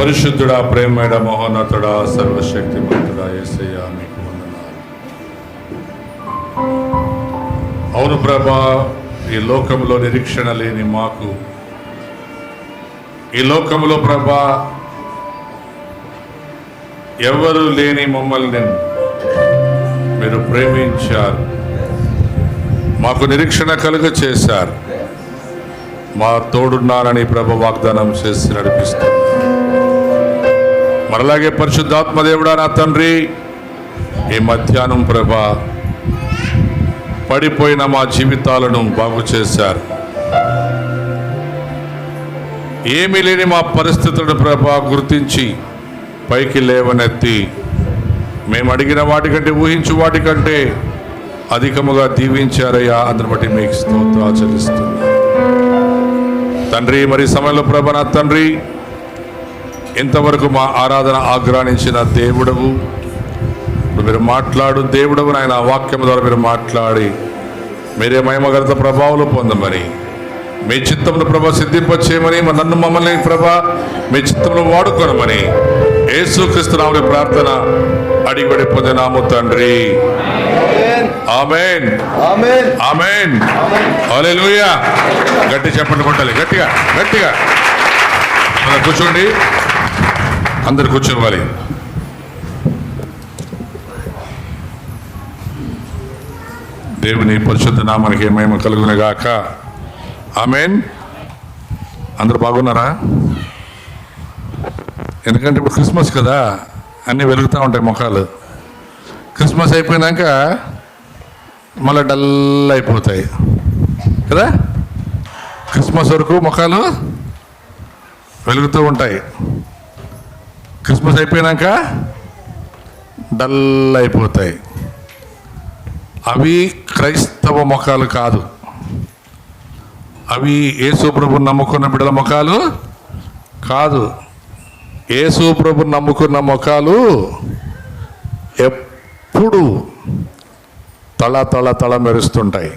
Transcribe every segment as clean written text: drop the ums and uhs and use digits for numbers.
పరిశుద్ధుడా, ప్రేమేడ, మహోన్నతుడా, సర్వశక్తిమంతుడా యేసయ్యా, మీకు వందనాలు. అవును ప్రభా, ఈ లోకంలో నిరీక్షణ లేని మాకు, ఈ లోకంలో ప్రభా ఎవరు లేని మమ్మల్ని మీరు ప్రేమించారు, మాకు నిరీక్షణ కలుగ చేశారు. మా తోడున్నారని ప్రభ వాగ్దానం చేసి నడిపిస్తారు. మరలాగే పరిశుద్ధాత్మదేవుడా నా తండ్రి, ఈ మధ్యాహ్నం ప్రభ పడిపోయిన మా జీవితాలను బాగు చేశారు. ఏమీ లేని మా పరిస్థితులను ప్రభ గుర్తించి పైకి లేవనెత్తి మేము అడిగిన వాటికంటే, ఊహించు వాటికంటే అధికముగా దీవించారయ్యా. అందుని బట్టి మీకు స్తోత్రాలు చెల్లిస్తున్నా తండ్రి. మరి సమయంలో ప్రభ నా తండ్రి, ఇంతవరకు మా ఆరాధన ఆగ్రహించిన దేవుడవు, మీరు మాట్లాడు దేవుడవు నాయన. వాక్యం ద్వారా మీరు మాట్లాడి మీరే మహిమగత ప్రభావాలు పొందమని, మీ చిత్తమును ప్రభ సిద్ధింపచేయమని, నన్ను మమ్మల్ని ప్రభ మీ చిత్తమును వాడుకోనమని యేసుక్రీస్తు నామములో ప్రార్థన అడిగి పొందినాము తండ్రి. ఆమేన్, ఆమేన్, ఆమేన్. హల్లెలూయా. గట్టి చెప్పండి కొట్టాలి, గట్టిగా గట్టిగా. కూర్చోండి, అందరు కూర్చోవాలి. దేవుని పరిశుద్ధ నామానికి మహిమ కలుగును గాక. ఆమేన్. అందరూ బాగున్నారా? ఎందుకంటే ఇప్పుడు క్రిస్మస్ కదా, అన్నీ వెలుగుతూ ఉంటాయి ముఖాలు. క్రిస్మస్ అయిపోయినాక మళ్ళీ డల్ అయిపోతాయి కదా. క్రిస్మస్ వరకు ముఖాలు వెలుగుతూ ఉంటాయి, క్రిస్మస్ అయిపోయినాక డల్ అయిపోతాయి. అవి క్రైస్తవ ముఖాలు కాదు, అవి యేసు ప్రభుని నమ్ముకున్న బిడ్డల ముఖాలు కాదు. యేసు ప్రభుని నమ్ముకున్న ముఖాలు ఎప్పుడు తళ తళ తళ మెరుస్తుంటాయి.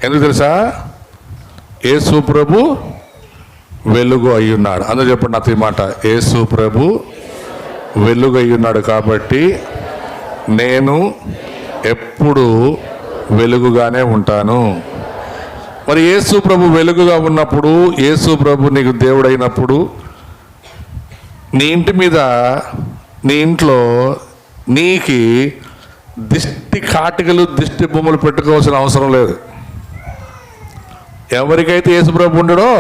ఎందుకు తెలుసా? యేసు ప్రభు వెలుగు అయ్యున్నాడు. అందరూ చెప్పండి నాతో ఈ మాట, యేసు ప్రభు వెలుగు అయ్యున్నాడు కాబట్టి నేను ఎప్పుడు వెలుగుగానే ఉంటాను. మరి యేసు ప్రభు వెలుగుగా ఉన్నప్పుడు, యేసు ప్రభు నీకు దేవుడైనప్పుడు, నీ ఇంటి మీద, నీ ఇంట్లో నీకి దిష్టి కాటికలు, దిష్టి బొమ్మలు పెట్టుకోవాల్సిన అవసరం లేదు. ఎవరికైతే యేసు ప్రభు ఉండడో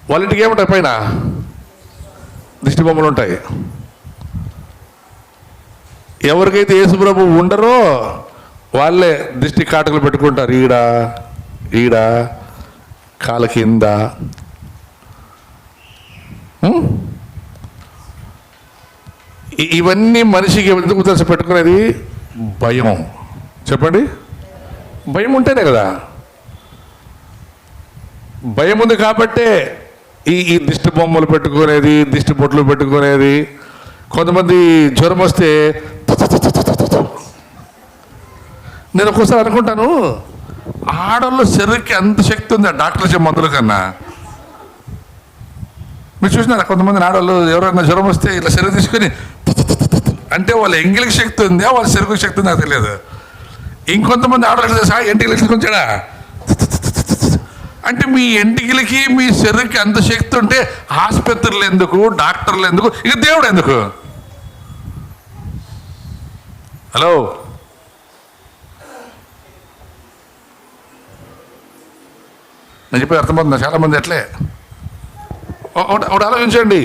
వాళ్ళ ఇంటికి ఏముంటాయి? పైన దిష్టి బొమ్మలు ఉంటాయి. ఎవరికైతే యేసు ప్రభు ఉండరో వాళ్ళే దిష్టి కాటుకలు పెట్టుకుంటారు. ఈడ ఈడ కాళ్ళ కింద. ఇవన్నీ మనిషికి ఎందుకు తెలిసి పెట్టుకునేది? భయం. చెప్పండి, భయం ఉంటేనే కదా. భయం ఉంది కాబట్టే ఈ దిష్టి బొమ్మలు పెట్టుకునేది, దిష్టి బొట్లు పెట్టుకునేది. కొంతమంది జ్వరం వస్తే నేను ఒక్కోసారి అనుకుంటాను, ఆడవాళ్ళు శరీరకి అంత శక్తి ఉంది ఆ డాక్టర్ ఇచ్చే మందుల కన్నా. మీరు చూసినారా కొంతమంది ఆడవాళ్ళు ఎవరైనా జ్వరం వస్తే ఇలా శరీరం తీసుకొని అంటే వాళ్ళ ఎంగిలికి శక్తి ఉందా, వాళ్ళ శరీరకు శక్తి ఉందా తెలియదు. ఇంకొంతమంది ఆడవాళ్ళు తెలుసా, ఎంటికలు తీసుకొచ్చాడా అంటే మీ ఎంటికలకి మీ శరీరకి అంత శక్తి ఉంటే ఆసుపత్రులు ఎందుకు, డాక్టర్లు ఎందుకు, ఇక దేవుడు ఎందుకు? హలో, నేను చెప్పి అర్థమవుతుందా? చాలామంది అట్లే. ఒకటి ఆలోచించండి,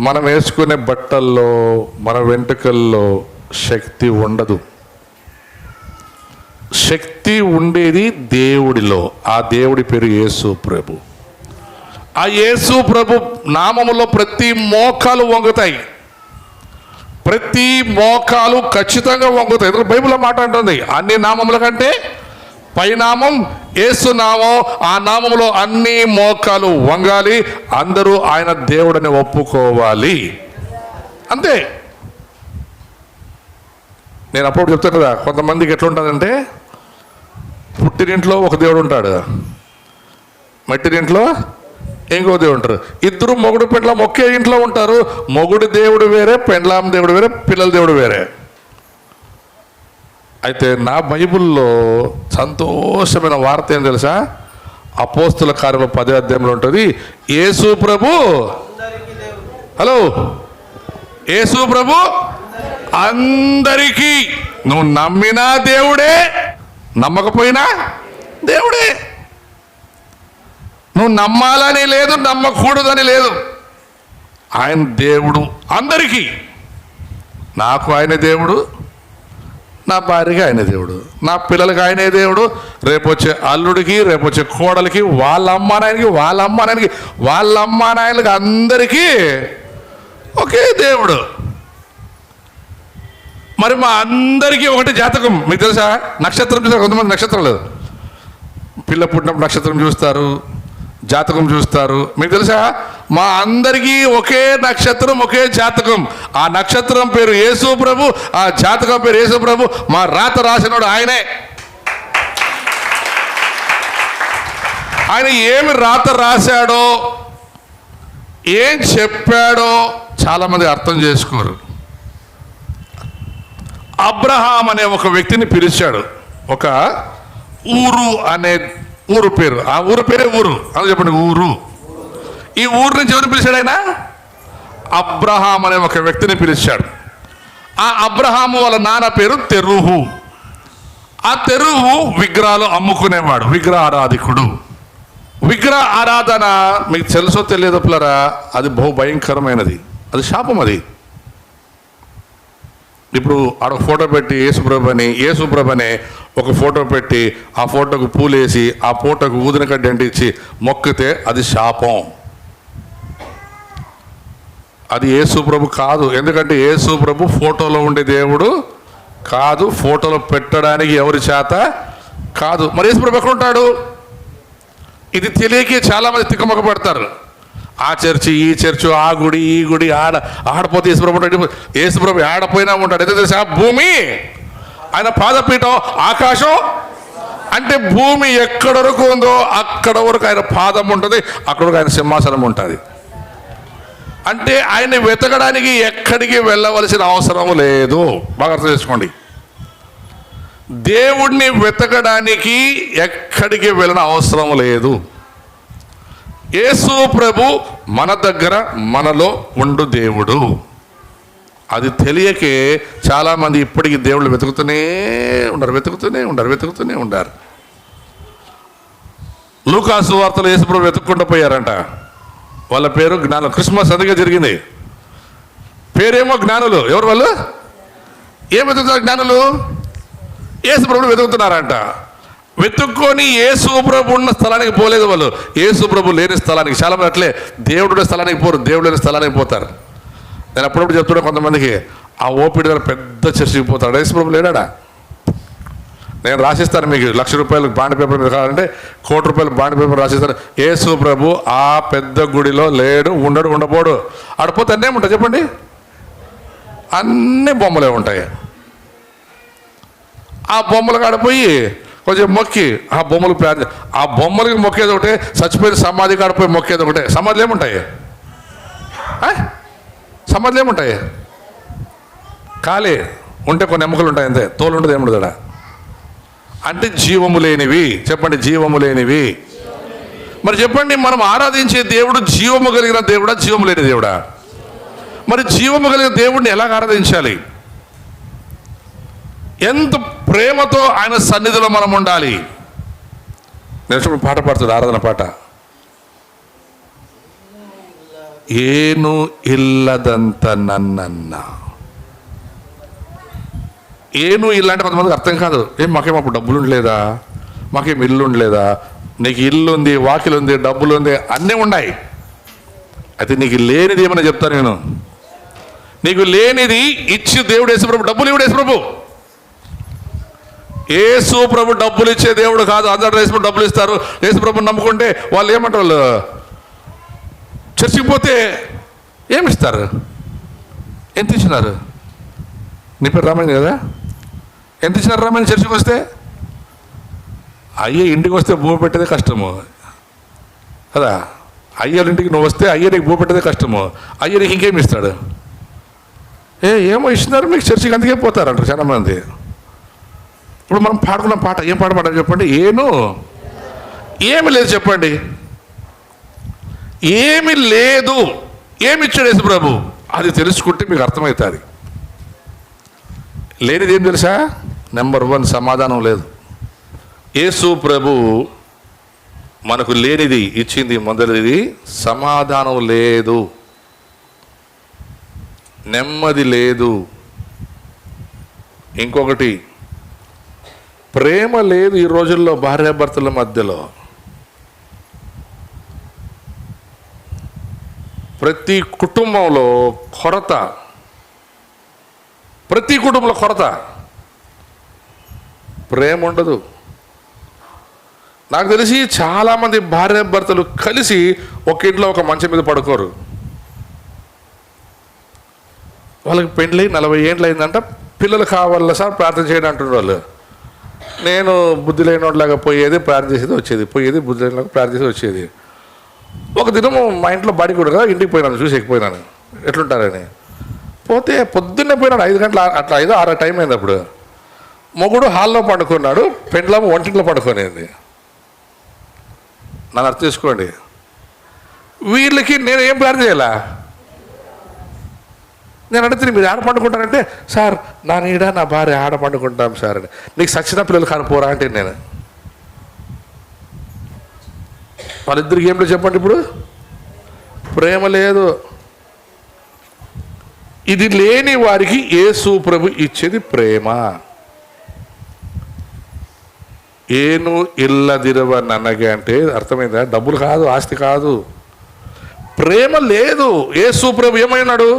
మనం వేసుకునే బట్టల్లో, మన వెంట్రుకల్లో శక్తి ఉండదు. శక్తి ఉండేది దేవుడిలో. ఆ దేవుడి పేరు యేసు ప్రభు. ఆ యేసు ప్రభు నామములో ప్రతి మోకాలు వంగుతాయి, ప్రతి మోకాలు ఖచ్చితంగా వంగుతాయి. ఎందుకంటే బైబిల్లో మాట అంటుంది, అన్ని నామముల కంటే పైనామం యేసు నామం. ఆ నామంలో అన్ని మోకాలు వంగాలి, అందరూ ఆయన దేవుడని ఒప్పుకోవాలి. అంతే. నేను అప్పుడు చెప్తాను కదా, కొంతమందికి ఎట్లుంటుందంటే, పుట్టినింట్లో ఒక దేవుడు ఉంటాడు, మట్టినింట్లో ఇంకో దేవుడు ఉంటారు. ఇద్దరు మొగుడు పెండ్లాం ఒకే ఇంట్లో ఉంటారు. మొగుడు దేవుడు వేరే, పెండ్లాం దేవుడు వేరే, పిల్లల దేవుడు వేరే. అయితే నా బైబిల్లో సంతోషమైన వార్త ఏం తెలుసా? అపోస్తుల కార్యములు 10వ అధ్యాయంలో ఉంటుంది. యేసు ప్రభు, హలో, యేసు ప్రభు అందరికీ, నువ్వు నమ్మినా దేవుడే, నమ్మకపోయినా దేవుడే. నువ్వు నమ్మాలని లేదు, నమ్మకూడదని లేదు. ఆయన దేవుడు అందరికీ. నాకు ఆయన దేవుడు, నా భార్యకి ఆయన దేవుడు, నా పిల్లలకి ఆయనే దేవుడు, రేపు వచ్చే అల్లుడికి, రేపు వచ్చే కోడలికి, వాళ్ళ అమ్మానాయనకి, వాళ్ళ అమ్మానాయనకి, వాళ్ళ అమ్మానాయనకి, అందరికీ ఒకే దేవుడు. మరి మా అందరికీ ఒకటి జాతకం. మీకు తెలుసా? నక్షత్రం చూస్తారు కొంతమంది. నక్షత్రం లేదు, పిల్ల పుట్టినప్పుడు నక్షత్రం చూస్తారు, జాతకం చూస్తారు. మీకు తెలుసా? మా అందరికీ ఒకే నక్షత్రం, ఒకే జాతకం. ఆ నక్షత్రం పేరు యేసు ప్రభు, ఆ జాతకం పేరు యేసు ప్రభు. మా రాత రాసినోడు ఆయనే. ఆయన ఏమి రాత రాశాడో, ఏం చెప్పాడో చాలామంది అర్థం చేసుకోరు. అబ్రహాం అనే ఒక వ్యక్తిని పిలిచాడు. ఒక ఊరు అనే ఊరు పేరు, ఆ ఊరు పేరే ఊరు అని చెప్పండి, ఊరు. ఈ ఊరు నుంచి ఎవరిని పిలిచాడు ఆయన? అబ్రహాం అనే ఒక వ్యక్తిని పిలిచాడు. ఆ అబ్రహాము వాళ్ళ నాన్న పేరు తెరుహు. ఆ తెరుహు విగ్రహాలు అమ్ముకునేవాడు, విగ్రహ ఆరాధికుడు. విగ్రహ ఆరాధన మీకు తెలుసో తెలియదు పిల్లరా, అది బహు భయంకరమైనది, అది శాపం. అది ఇప్పుడు ఆడ ఫోటో పెట్టి యేసుప్రభు అని ఒక ఫోటో పెట్టి ఆ ఫోటోకు పూలేసి ఆ ఫోటోకు ఊదిన కడ్డి అంటించి మొక్కితే అది శాపం. అది యేసుప్రభు కాదు. ఎందుకంటే యేసుప్రభు ఫోటోలో ఉండే దేవుడు కాదు, ఫోటోలో పెట్టడానికి ఎవరి చేత కాదు. మరి యేసుప్రభు ఎక్కడ ఉంటాడు? ఇది తెలియక చాలామంది తిక్కమొక్క పెడతారు. ఆ చర్చి, ఈ చర్చు, ఆ గుడి, ఈ గుడి, ఆడపోతే యేసుప్రభు ఆడపోయినా ఉంటాడు. ఎంత తెలుసా? భూమి ఆయన పాదపీఠం, ఆకాశం. అంటే భూమి ఎక్కడ వరకు ఉందో అక్కడ వరకు ఆయన పాదం ఉంటుంది, అక్కడ వరకు ఆయన సింహాసనం ఉంటుంది. అంటే ఆయన వెతకడానికి ఎక్కడికి వెళ్ళవలసిన అవసరం లేదు. బాగా అర్థం చేసుకోండి. దేవుణ్ణి వెతకడానికి ఎక్కడికి వెళ్ళిన అవసరం లేదు. యేసు ప్రభు మన దగ్గర, మనలో ఉండు దేవుడు. అది తెలియకే చాలామంది ఇప్పటికీ దేవుళ్ళు వెతుకుతూనే ఉండారు. లూకాసు వార్తలో యేసు ప్రభు వెతుక్కుండా పోయారంట. వాళ్ళ పేరు జ్ఞానులు. క్రిస్మస్ అందుకే జరిగింది. పేరేమో జ్ఞానులు. ఎవరు వాళ్ళు? ఏం వెతుకుతారు జ్ఞానులు? యేసు ప్రభుని వెతుకుతున్నారంట. వెతుక్కొని యేసు ప్రభు ఉన్న స్థలానికి పోలేదు వాళ్ళు, యేసు ప్రభు లేని స్థలానికి. చాలామంది అట్లే దేవుడు స్థలానికి పోరు, దేవుడు లేని స్థలానికి పోతారు. నేను అప్పుడప్పుడు చెప్తున్నా కొంతమందికి, ఆ ఓపిడి దగ్గర పెద్ద చర్చికి పోతాడు, యేసు ప్రభు లేడా? నేను రాసిస్తాను మీకు, ₹1,00,000 బాండ్ పేపర్ మీద కావాలంటే ₹1,00,00,000 బాండ్ పేపర్ రాసిస్తాను. యేసు ప్రభు ఆ పెద్ద గుడిలో లేడు, ఉండబోడు. ఆడపోతే అన్నీ ఉంటాయి చెప్పండి, అన్నీ బొమ్మలే ఉంటాయి. ఆ బొమ్మలు కాడిపోయి కొంచెం మొక్కి ఆ బొమ్మలు ఆ బొమ్మలకి మొక్కేది ఒకటే, చచ్చిపోయిన సమాధి కాడిపోయి మొక్కేది ఒకటే. సమాధులు ఏముంటాయి? సమాధులు ఏముంటాయి? ఖాళీ ఉంటే కొన్ని ఎముకలు ఉంటాయి అంతే, తోలు ఉండదు, ఏముండదు అక్కడ. అంటే జీవము లేనివి. చెప్పండి, జీవము లేనివి. మరి చెప్పండి, మనం ఆరాధించే దేవుడు జీవము కలిగిన దేవుడా, జీవము లేని దేవుడా? మరి జీవము కలిగిన దేవుడిని ఎలాగ ఆరాధించాలి? ఎంత ప్రేమతో ఆయన సన్నిధిలో మనం ఉండాలి. నేను పాట పాడుతుంది, ఆరాధన పాట. ఏను ఇల్లదంత నన్నన్న. ఏను ఇల్లు అంటే కొంతమందికి అర్థం కాదు. మాకేమో అప్పుడు డబ్బులు ఉండలేదా, మాకేం ఇల్లు ఉండలేదా? నీకు ఇల్లు ఉంది, వాకిలు ఉంది, డబ్బులు ఉంది, అన్నీ ఉన్నాయి. అయితే నీకు లేనిది ఏమన్నా చెప్తాను నేను. నీకు లేనిది ఇచ్చి దేవుడు యేసు ప్రభు, డబ్బులు ఇవ్వడు యేసు ప్రభు. యేసు ప్రభు డబ్బులు ఇచ్చే దేవుడు కాదు. అందరూ యేసు ప్రభు డబ్బులు ఇస్తారు. యేసు ప్రభు నమ్ముకుంటే వాళ్ళు ఏమంటారు? వాళ్ళు చర్చికి పోతే ఏమిస్తారు? ఎంత ఇచ్చినారు? నీ పేరు రామాయణ కదా, ఎంత ఇచ్చినారు రామాయణ? చర్చికి వస్తే అయ్యే ఇంటికి వస్తే భూమి పెట్టేదే కష్టము కదా. అయ్యరింటికి నువ్వు వస్తే అయ్య నీకు భూ పెట్టదే కష్టము, అయ్య నీకు ఇంకేమి ఇస్తాడు? ఏమో ఇస్తున్నారు మీకు చర్చికి, అందుకే పోతారంటారు చాలా మంది. ఇప్పుడు మనం పాడుకున్న పాట ఏం పాడమంటారు చెప్పండి? ఏమి లేదు చెప్పండి, ఏమి లేదు. ఏమి ఇచ్చాడు యేసు ప్రభు? అది తెలుసుకుంటే మీకు అర్థమవుతుంది. లేనిది ఏం తెలుసా? నెంబర్ 1 సమాధానం లేదు. యేసు ప్రభు మనకు లేనిది ఇచ్చింది మొదటిది సమాధానం లేదు, నెమ్మది లేదు. ఇంకొకటి ప్రేమ లేదు. ఈ రోజుల్లో భార్యాభర్తల మధ్యలో ప్రతి కుటుంబంలో కొరత, ప్రతి కుటుంబంలో కొరత. ప్రేమ ఉండదు. నాకు తెలిసి చాలామంది భార్యాభర్తలు కలిసి ఒక ఇంట్లో ఒక మంచం మీద పడుకోరు. వాళ్ళకి పెళ్ళి 40 ఏళ్ళు అయిందంట, పిల్లలు కావాల సార్ ప్రార్థన చేయండి అంటున్నారు వాళ్ళు. నేను బుద్ధి లేనిలాగా పోయేది, ప్రార్థన చేసేది వచ్చేది, పోయేది బుద్ధి లేనిలాగా ప్రార్థన చేసేది వచ్చేది. ఒక దినము మా ఇంట్లో బాడీ కూడా ఇంటికి పోయినాను, చూసేకపోయినాను ఎట్లుంటారని. పోతే పొద్దున్నే పోయినాడు 5 గంటల అట్లా 5-6 టైం అయింది. అప్పుడు మొగుడు హాల్లో పండుకున్నాడు, పెండ్లాము వంటింట్లో పండుకునేది. నన్ను అర్థం చేసుకోండి. వీళ్ళకి నేను ఏం ప్రార్థన చేయాలా? నేను అడిగితే మీరు ఆడ పండుకుంటారంటే, సార్ నా నీడ నా భార్య ఆడ పండుకుంటాం సార్ అని. నీకు సచ్చిన పిల్లలు కానిపోరా అంటే నేను వాళ్ళిద్దరికి ఏం లేదు చెప్పండి. ఇప్పుడు ప్రేమ లేదు. ఇది లేని వారికి యేసు ప్రభు ఇచ్చేది ప్రేమ. ఏను ఇల్లదిరవ నన్నగే అంటే అర్థమైందా? డబ్బులు కాదు, ఆస్తి కాదు, ప్రేమ లేదు. యేసు ప్రభు ఏమైనాడు?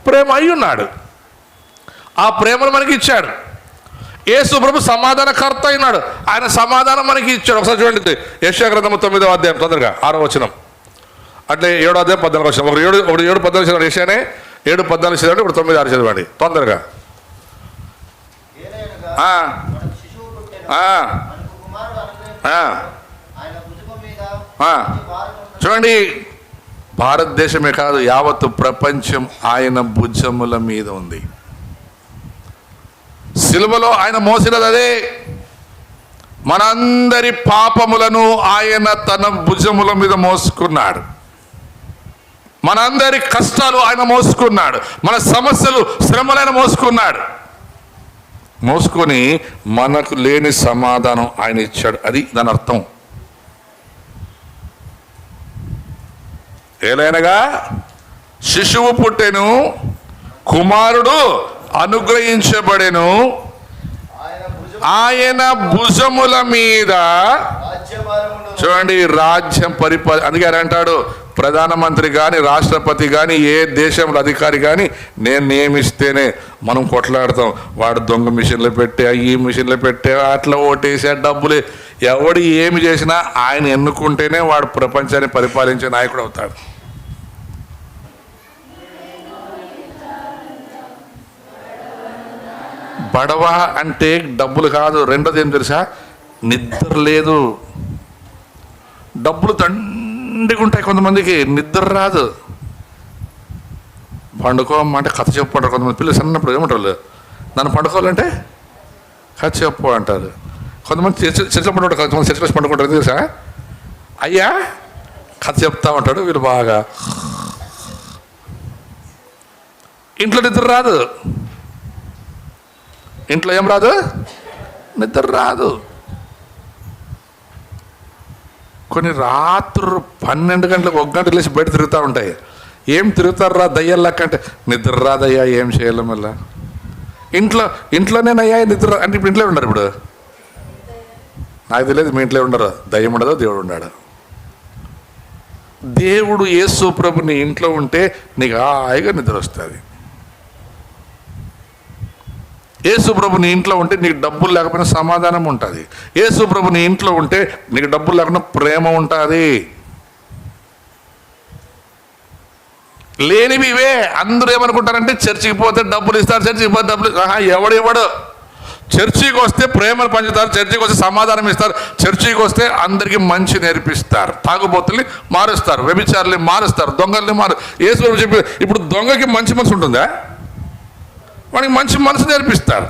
ప్రేమ అయి ఉన్నాడు. ఆ ప్రేమను మనకి ఇచ్చాడు. యేసు ప్రభు సమాధానకర్త అయినాడు. ఆయన సమాధానం మనకి ఇచ్చాడు. ఒకసారి చూడండి, యెషయా గ్రంథము 9వ అధ్యాయం తొందరగా 6వ వచనం, అట్లే 7వ అధ్యాయం 14వ వచనం. 7:14 చదవండి. యెషయానే 7:14 చదవండి. ఇప్పుడు 9:6 చదవండి తొందరగా. చూడండి, భారతదేశమే కాదు యావత్తు ప్రపంచం ఆయన భుజముల మీద ఉంది. సిలువలో ఆయన మోసినది అదే. మనందరి పాపములను ఆయన తన భుజముల మీద మోసుకున్నాడు. మనందరి కష్టాలు ఆయన మోసుకున్నాడు. మన సమస్యలు, శ్రమలైన మోసుకున్నాడు. మోసుకొని మనకు లేని సమాధానం ఆయన ఇచ్చాడు. అది దాని అర్థం. ఏలైనగా శిశువు పుట్టెను, కుమారుడు అనుగ్రహించబడెను, ఆయన భుజముల మీద చూడండి రాజ్యం అందుకే ఆయన అంటాడు, ప్రధానమంత్రి కానీ రాష్ట్రపతి కానీ ఏ దేశంలో అధికారి కానీ నేను నియమిస్తేనే మనం కొట్లాడతాం. వాడు దొంగ మిషన్లు పెట్టే, ఈ మిషన్లు పెట్టే, అట్లా ఓటేసే, డబ్బులే, ఎవడు ఏమి చేసినా ఆయన ఎన్నుకుంటేనే వాడు ప్రపంచాన్ని పరిపాలించే నాయకుడు అవుతాడు. బడవ అంటే డబ్బులు కాదు. రెండోది ఏం తెలుసా? నిద్ర లేదు. డబ్బులు దండిగా ఉంటాయి, కొంతమందికి నిద్ర రాదు. పండుకోమంటే కథ చెప్పంటారు కొంతమంది పిల్లలు. చిన్నప్పుడు ఏమంటారు, నన్ను పండుకోవాలంటే కథ చెప్పు అంటారు. కొంతమంది చర్చలో పండుకుంటారు, కొంతమంది చర్చలో పండుకుంటారు తెలుసా? అయ్యా కథ చెప్తా ఉంటాడు. వీళ్ళు బాగా ఇంట్లో నిద్ర రాదు. ఇంట్లో ఏం రాదు? నిద్ర రాదు. కొన్ని రాత్రులు 12 గంటలకు 1 గంట లేచి బయట తిరుగుతూ ఉంటాయి. ఏం తిరుగుతారు రా దయ్యాలక్క అంటే, నిద్ర రాదయ్యా, ఏం చేయాలి మళ్ళా. ఇంట్లోనేనయ్యా నిద్ర అంటే ఇప్పుడు ఇంట్లో ఉండరు. ఇప్పుడు నాకు తెలియదు మీ ఇంట్లో ఉండరు. దయ్యం ఉండదు, దేవుడు ఉన్నాడు. దేవుడు యేసు ప్రభు నీ ఇంట్లో ఉంటే నీకు హాయిగా నిద్ర వస్తుంది. యేసు ప్రభు నీ ఇంట్లో ఉంటే నీకు డబ్బులు లేకపోయినా సమాధానం ఉంటుంది. యేసు ప్రభు నీ ఇంట్లో ఉంటే నీకు డబ్బులు లేకుండా ప్రేమ ఉంటుంది. లేనివి ఇవే. అందరూ ఏమనుకుంటారంటే చర్చికి పోతే డబ్బులు ఇస్తారు, చర్చికి పోతే డబ్బులు. ఎవడు ఇవ్వడు. చర్చికి వస్తే ప్రేమను పంచుతారు, చర్చికి వస్తే సమాధానం ఇస్తారు, చర్చికి వస్తే అందరికీ మంచి నేర్పిస్తారు, తాగుబోతుల్ని మారుస్తారు, వ్యభిచారుల్ని మారుస్తారు, దొంగల్ని యేసు చెప్పి ఇప్పుడు దొంగకి మంచి మనసు ఉంటుందా? వాడికి మంచి మనసు నేర్పిస్తారు.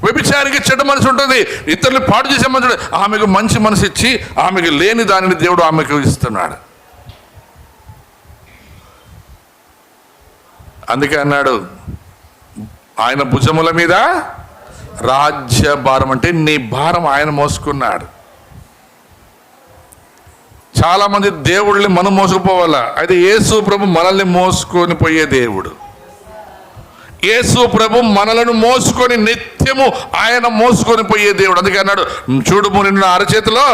వ్యభిచారికి చెడ్డ మనసు ఉంటుంది, ఇతరులు పాడు చేసే మనసు. ఆమెకు మంచి మనసు ఇచ్చి ఆమెకు లేని దానిని దేవుడు ఆమెకు ఇస్తున్నాడు. అందుకే అన్నాడు, ఆయన భుజముల మీద రాజ్య భారం, అంటే నీ భారం ఆయన మోసుకున్నాడు. చాలా మంది దేవుళ్ళని మనం మోసుకుపోవాలా, అయితే యేసు ప్రభు మనల్ని మోసుకొని పోయే దేవుడు. యేసు ప్రభు మనలను మోసుకొని నిత్యము ఆయన మోసుకొని పోయే దేవుడు. అందుకే అన్నాడు, చూడుము నిన్ను అరచేతిలో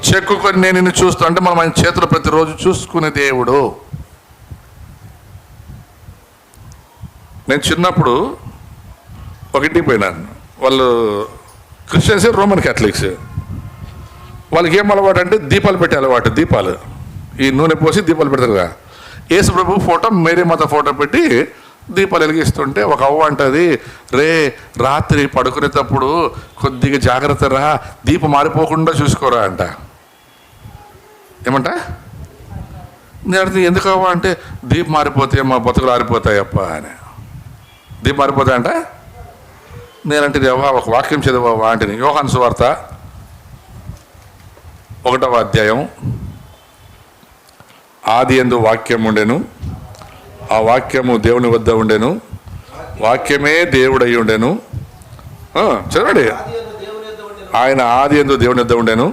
చెక్కుకొని నేను నిన్ను చూస్తా. అంటే మనం ఆయన చేతిలో ప్రతిరోజు చూసుకునే దేవుడు. నేను చిన్నప్పుడు ఒక ఇంటికి పోయినాను. వాళ్ళు క్రిస్టియన్స్, రోమన్ క్యాథలిక్స్. వాళ్ళకి ఏం అలవాటు అంటే దీపాలు పెట్టే అలవాటు. దీపాలు ఈ నూనె పోసి దీపాలు పెడతారు కదా. యేసు ప్రభు ఫోటో, మేరీ మాత ఫోటో పెట్టి దీపాలు వెలిగిస్తుంటే ఒక అవ్వ అంటది, రే రాత్రి పడుకునేటప్పుడు కొద్దిగా జాగ్రత్త రా, దీపం మారిపోకుండా చూసుకోరా అంట. ఏమంట? నేను అడిగితే ఎందుకు అవ్వ అంటే, దీపం మారిపోతే మా బతుకులు ఆరిపోతాయప్ప అని. దీపం మారిపోతాయంట. నేనంటే అవ్వ ఒక వాక్యం చదివా అంటే, యోహాను సువార్త 1వ అధ్యాయం, ఆదియందు వాక్యం ఉండెను, ఆ వాక్యము దేవుని వద్ద ఉండెను, వాక్యమే దేవుడై ఉండెను. చదవండి, ఆయన ఆదియందు దేవుని వద్ద ఉండెను.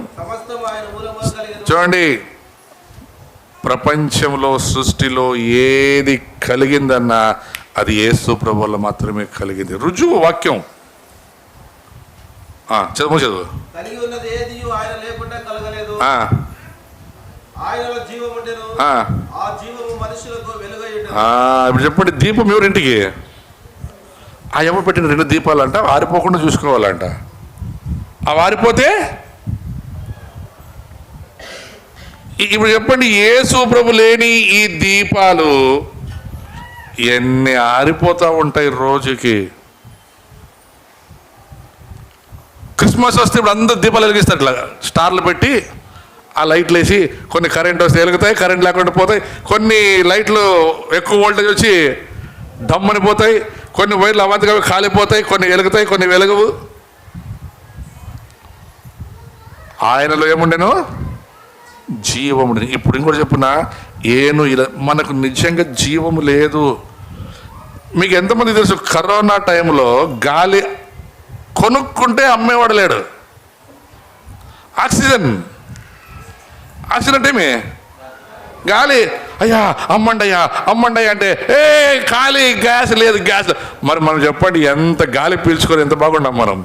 చూడండి, ప్రపంచంలో సృష్టిలో ఏది కలిగిందన్నా అది యేసు ప్రభు వల్ల మాత్రమే కలిగింది. రుజువు వాక్యం. చదువు చదువు. ఇప్పుడు చెప్పండి, దీపం ఎవరింటికి? ఆ ఎవ పెట్టిన 2 దీపాలంట, ఆరిపోకుండా చూసుకోవాలంట. ఆ వారిపోతే ఇప్పుడు చెప్పండి, యేసు ప్రభు లేని ఈ దీపాలు ఎన్ని ఆరిపోతూ ఉంటాయి రోజుకి. క్రిస్మస్ వస్తే ఇప్పుడు అందరు దీపాలు వెలిగిస్తారు, ఇట్లా స్టార్లు పెట్టి ఆ లైట్లు వేసి. కొన్ని కరెంట్ వస్తే వెలుగుతాయి, కరెంట్ లేకుండా పోతాయి. కొన్ని లైట్లు ఎక్కువ వోల్టేజ్ వచ్చి దమ్మని పోతాయి, కొన్ని వైర్లు అవంతగా కాలిపోతాయి, కొన్ని వెలుగుతాయి, కొన్ని వెలుగవు. ఆయనలో ఏముండెను? జీవము. ఇప్పుడు ఇంకోటి చెప్పున్నా, ఇలా మనకు నిజంగా జీవము లేదు. మీకు ఎంతమంది తెలుసు, కరోనా టైంలో గాలి కొనుక్కుంటే అమ్మేవాడు లేడు. ఆక్సిజన్ ఏమి గాలి, అయ్యా అమ్మండయ్యా అమ్మండయ్యా అంటే ఖాళీ, గ్యాస్ లేదు, గ్యాస్. మరి మనం చెప్పండి, ఎంత గాలి పీల్చుకొని ఎంత బాగుంటాం మనం.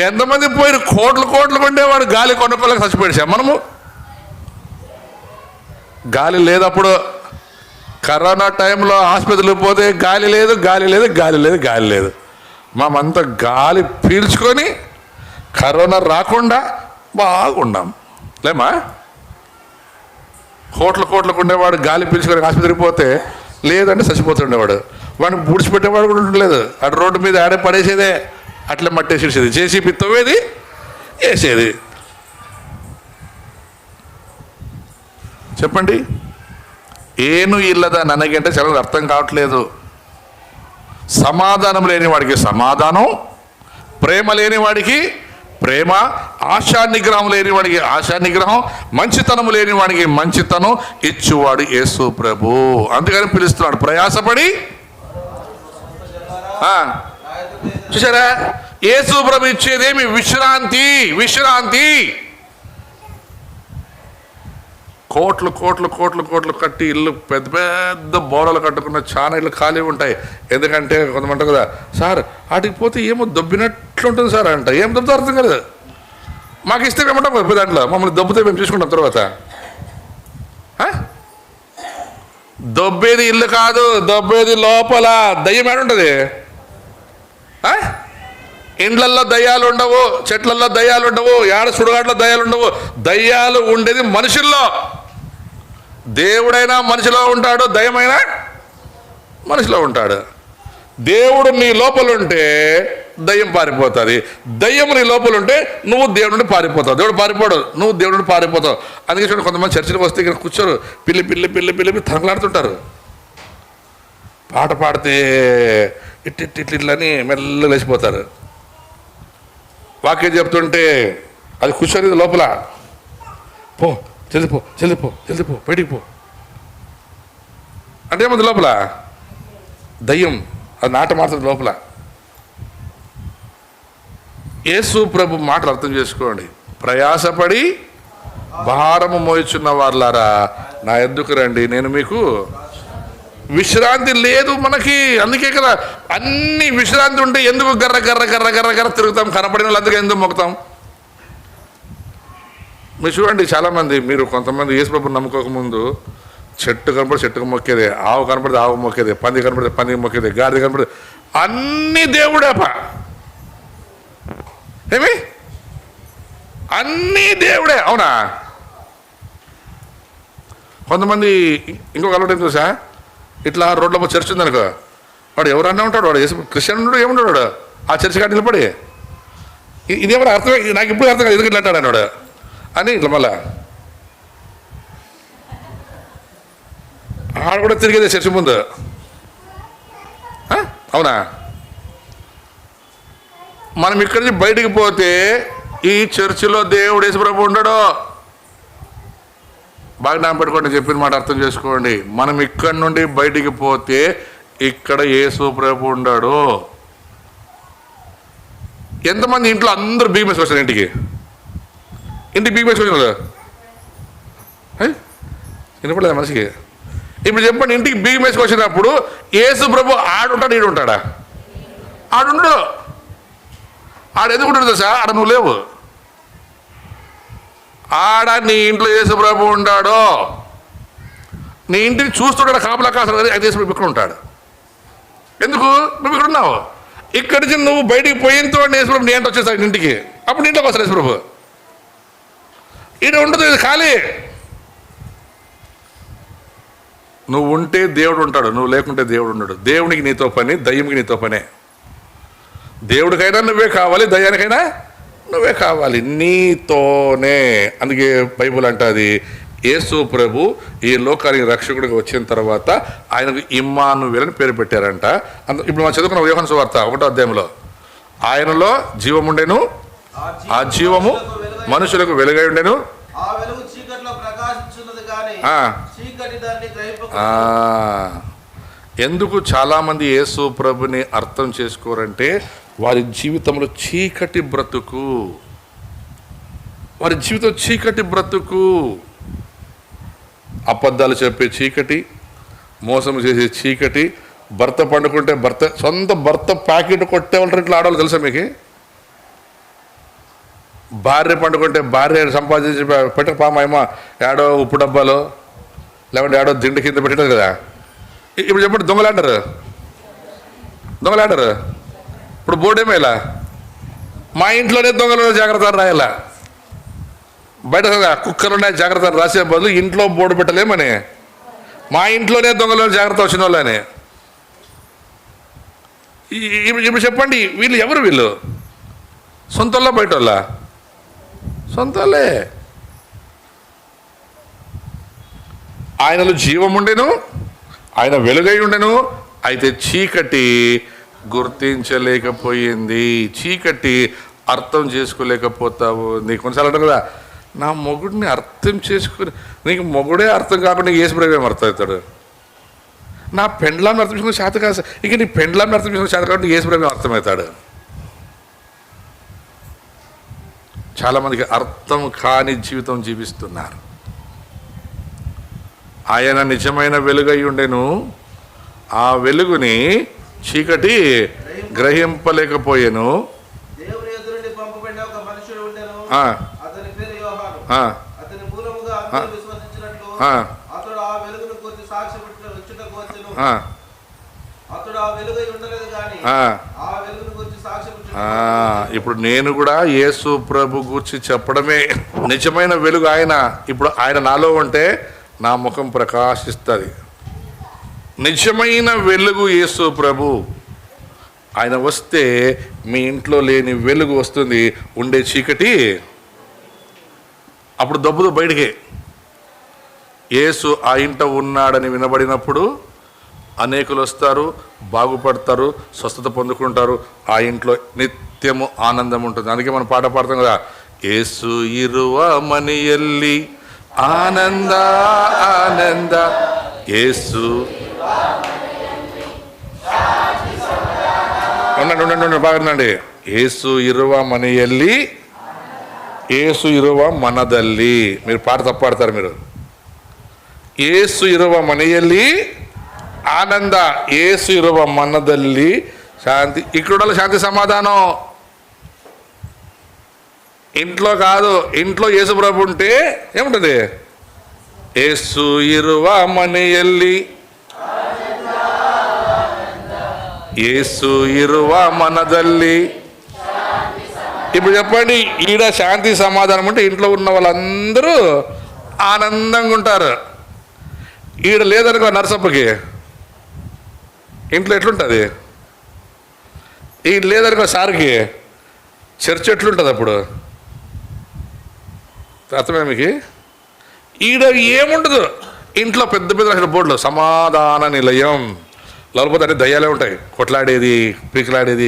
ఎంతమంది పోయి కోట్లు కొండేవాడు గాలి కొనుక్కోలేక చచ్చిపోయాడు. మనము గాలి లేదప్పుడు కరోనా టైంలో ఆసుపత్రికి పోతే గాలి లేదు, గాలి లేదు, గాలి లేదు, గాలి లేదు. మేమంతా గాలి పీల్చుకొని కరోనా రాకుండా బాగున్నాం లేమా? కోట్లు ఉండేవాడు గాలి పీల్చుకొని ఆసుపత్రికి పోతే లేదంటే చచ్చిపోతుండేవాడు. వాడిని పూడ్చిపెట్టేవాడు కూడా ఉండలేదు. అటు రోడ్డు మీద ఆడే పడేసేదే, అట్లే మట్టేసేసేది, జేసీబీ తవ్వేది, వేసేది. చెప్పండి, ఏను ఇల్లదా ನನగంటే చాలా అర్థం కావట్లేదు. సమాధానం లేని వాడికి సమాధానం, ప్రేమ లేని వాడికి ప్రేమ, ఆశా నిగ్రహం లేని వాడికి ఆశా నిగ్రహం, మంచితనం లేని వాడికి మంచితనం ఇచ్చువాడు యేసు ప్రభు. అందుకని పిలుస్తున్నాడు, ప్రయాసపడి. చూసారా, యేసు ప్రభు ఇచ్చేదేమి? విశ్రాంతి. కోట్లు కట్టి ఇల్లు పెద్ద పెద్ద బోడలు కట్టుకున్న చాలా ఇల్లు ఖాళీ ఉంటాయి. ఎందుకంటే కొంతమంది కదా, సార్ వాటికి పోతే ఏమో దొబ్బినట్లుంటుంది సార్ అంట. ఏం దొబ్బుతో అర్థం కాదు. మాకు ఇస్తే ఏమంటాం దాంట్లో, మమ్మల్ని దొబ్బితే మేము చూసుకుంటాం తర్వాత. దొబ్బేది ఇల్లు కాదు, దొబ్బేది లోపల దయ్యం ఏడుంటుంది. ఇండ్లల్లో దయ్యాలు ఉండవు, చెట్లల్లో దయ్యాలు ఉండవు, ఏడ సుడుగాట్లో దయ్యాలు ఉండవు. దయ్యాలు ఉండేది మనుషుల్లో. దేవుడైనా మనిషిలో ఉంటాడు, దయ్యమైనా మనిషిలో ఉంటాడు. దేవుడు నీ లోపల ఉంటే దయ్యం పారిపోతుంది. దయ్యం నీ లోపల ఉంటే నువ్వు దేవుడి నుండి పారిపోతావు. దేవుడు పారిపోడు, నువ్వు దేవుడి నుండి పారిపోతావు. అందుకే చూడండి, కొంతమంది చర్చిలకు వస్తే ఇక్కడ కూర్చోరు, పిల్లి పిల్లి పిల్లి పిల్లి తనలాడుతుంటారు. పాట పాడితే ఇట్లని మెల్లగా లేచిపోతారు. వాక్యం చెప్తుంటే అది కూర్చొని లోపల పో చెల్లిపో చెల్లిపో చెల్లిపో బయటికి పో అంటే ఏముంది లోపల? దయ్యం అది నాట మాత్రం లోపల. యేసు ప్రభు మాటలు అర్థం చేసుకోండి. ప్రయాసపడి భారము మోయిచున్న వారులారా నా ఎద్దుకు రండి, నేను మీకు విశ్రాంతి లేదు మనకి. అందుకే కదా అన్ని విశ్రాంతి ఉంటే ఎందుకు గర్ర గర్ర గర్ర గర్ర గర్ర తిరుగుతాం? కనపడిన వాళ్ళు అందుకే ఎందుకు మొక్కుతాం? మీరు చూడండి, చాలామంది, మీరు కొంతమంది యేసు ప్రభుని నమ్ముకోకముందు చెట్టు కనపడి చెట్టుకు మొక్కేదే, ఆవు కనపడితే ఆవు మొక్కేదే, పంది కనపడితే పందికి మొక్కేదే, గాడిద కనపడితే అన్ని దేవుడేప. ఏమి అన్నీ దేవుడే, అవునా? కొంతమంది ఇంకొక అలవాటు ఏం చూసా, ఇట్లా రోడ్లో చర్చ్ ఉందనుకో, వాడు ఎవరన్నా ఉంటాడు, వాడు క్రిస్టియన్ ఉన్నాడు, ఏముంటాడు వాడు ఆ చర్చ్ కాడ నిలబడి, ఇదేమన్నా అర్థం, నాకు ఇప్పుడు అర్థం కాదు ఎందుకు ఇట్లా అంటాడు అన్నాడు అని ఇట్లా మళ్ళా ఆడ కూడా తిరిగేదే చర్చ్ ముందు, అవునా? మనం ఇక్కడి నుంచి బయటికి పోతే ఈ చర్చిలో దేవుడు యేసు ప్రభు ఉండడు. బాగా నా పెట్టుకోండి, చెప్పిన మాట అర్థం చేసుకోండి. మనం ఇక్కడి నుండి బయటికి పోతే ఇక్కడ యేసు ప్రభు ఉండడు. ఎంతమంది ఇంట్లో అందరూ బియ్యం వేసుకొచ్చారు? ఇంటికి బియ్యం వేసుకొచ్చారు వినపడలేదు మనిషికి. ఇప్పుడు చెప్పండి, ఇంటికి బియ్యం వేసుకొచ్చినప్పుడు యేసు ప్రభు ఆడుంటాడు, ఈడు ఉంటాడా? ఆడుండడు. ఎందుకు ఉంటుంది సార్? ఆడ నువ్వు లేవు. ఆడ నీ ఇంట్లో యేసు ప్రభు ఉంటాడు. నీ ఇంటిని చూస్తుంటాడు, కాపలా కాసు అది యేసు ప్రభు ఇక్కడ ఉంటాడు. ఎందుకు? నువ్వు ఇక్కడ ఉన్నావు. ఇక్కడి నుంచి నువ్వు బయటికి పోయినతో యేసు ప్రభు నీ ఏంటి వచ్చేస్తాడు ఇంటికి, అప్పుడు ఇంట్లోకి వస్తాడు యేసు ప్రభు. ఈడ ఉండదు, ఇది ఖాళీ. నువ్వు ఉంటే దేవుడు ఉంటాడు, నువ్వు లేకుంటే దేవుడు ఉండడు. దేవునికి నీతో పని, దయ్యంకి నీతో పనే. దేవుడికైనా నువ్వే కావాలి, దయ్యానికైనా నువ్వే కావాలి, నీతోనే. అందుకే బైబుల్ అంటుంది, యేసు ప్రభు ఈ లోకానికి రక్షకుడిగా వచ్చిన తర్వాత ఆయనకు ఇమ్మానువేల్ అని పేరు పెట్టారంట. ఇప్పుడు మనం చదువుకున్న యోహాను సువార్త 1వ అధ్యాయంలో, ఆయనలో జీవముండెను, ఆ జీవము మనుషులకు వెలుగై ఉండెను. ఎందుకు చాలామంది యేసు ప్రభుని అర్థం చేసుకోరంటే, వారి జీవితంలో చీకటి బ్రతుకు, వారి జీవితం చీకటి బ్రతుకు. అబద్ధాలు చెప్పే చీకటి, మోసం చేసే చీకటి. భర్త పండుకుంటే సొంత భర్త ప్యాకెట్ కొట్టేవాళ్ళు ఇట్లా ఆడవాళ్ళు తెలుసా మీకు? భార్య పండుకుంటే భార్య సంపాదించి పెట్టక పామేమో ఏడో ఉప్పు డబ్బాలో లేకుంటే ఏడో దిండు కింద పెట్టారు కదా. ఇప్పుడు చెప్పండి, దొంగలాంటారు. ఇప్పుడు బోర్డు ఏమేలా? మా ఇంట్లోనే దొంగలు జాగ్రత్త రాయాల, బయట కుక్కలు ఉన్నాయి జాగ్రత్త రాసే బదులు ఇంట్లో బోర్డు పెట్టలేమని, మా ఇంట్లోనే దొంగలు జాగ్రత్త వచ్చిన వాళ్ళని. ఇప్పుడు చెప్పండి, వీళ్ళు ఎవరు? వీళ్ళు సొంత వాళ్ళ బయట వాళ్ళ? సొంత వాళ్ళే. ఆయనలో జీవం ఉండెను, ఆయన వెలుగై ఉండెను, అయితే చీకటి గుర్తించలేకపోయింది. చీకటి అర్థం చేసుకోలేకపోతావు. నీకు కొన్నిసార్లు అంటారు కదా, నా మొగుడిని అర్థం చేసుకుని, నీకు మొగుడే అర్థం కాకుండా యేసు ప్రభు ఏం అర్థం అవుతాడు? నా పెండ్లాన్ని అర్థం చేసుకుని చేత కాదు, ఇక నీ పెండ్లాన్ని అర్థం చేసుకుని చేత కాబట్టి యేసు ప్రభు అర్థమవుతాడు. చాలామందికి అర్థం కాని జీవితం జీవిస్తున్నారు. ఆయన నిజమైన వెలుగై ఉండెను, ఆ వెలుగుని చీకటి గ్రహింపలేకపోయాను. ఇప్పుడు నేను కూడా యేసు ప్రభు గురించి చెప్పడమే. నిజమైన వెలుగు ఆయన. ఇప్పుడు ఆయన నాలో ఉంటే నా ముఖం ప్రకాశిస్తుంది. నిజమైన వెలుగు యేసు ప్రభు. ఆయన వస్తే మీ ఇంట్లో లేని వెలుగు వస్తుంది, ఉండే చీకటి అప్పుడు దబ్బుదు బయటికి. యేసు ఆ ఇంట ఉన్నాడని వినబడినప్పుడు అనేకులు వస్తారు, బాగుపడతారు, స్వస్థత పొందుకుంటారు. ఆ ఇంట్లో నిత్యము ఆనందం ఉంటుంది. అందుకే మనం పాట పాడతాం కదా, యేసు ఇరువ మనియల్లి ఆనంద ఆనంద, యేసు ఉండండి బాగుందండి. యేసు ఇరువ మనియల్లి, యేసు ఇరువ మనదల్లి. మీరు పాట తప్పాడతారు మీరు. యేసు ఇరువ మనియల్లి ఆనంద, యేసు ఇరువ మనదల్లి శాంతి. ఇక్కడ శాంతి సమాధానం ఇంట్లో కాదు. ఇంట్లో యేసు ప్రభు ఉంటే ఏముంటుంది? యేసు ఇరువ మనియల్లి, యేసు ఇరువ మనదల్లి. ఇప్పుడు చెప్పండి, ఈడ శాంతి సమాధానం అంటే ఇంట్లో ఉన్న వాళ్ళందరూ ఆనందంగా ఉంటారు. ఈడ లేదనుకో నరసప్పకి ఇంట్లో ఎట్లుంటుంది? ఈడ లేదనుకో సార్కి చర్చ్ ఎట్లుంటుంది? అప్పుడు అర్థమే మీకు? ఈడ ఏముండదు. ఇంట్లో పెద్ద పెద్ద బోర్డులు సమాధాన నిలయం, లేకపోతే అన్ని దయ్యాలే ఉంటాయి, కొట్లాడేది, పీకలాడేది.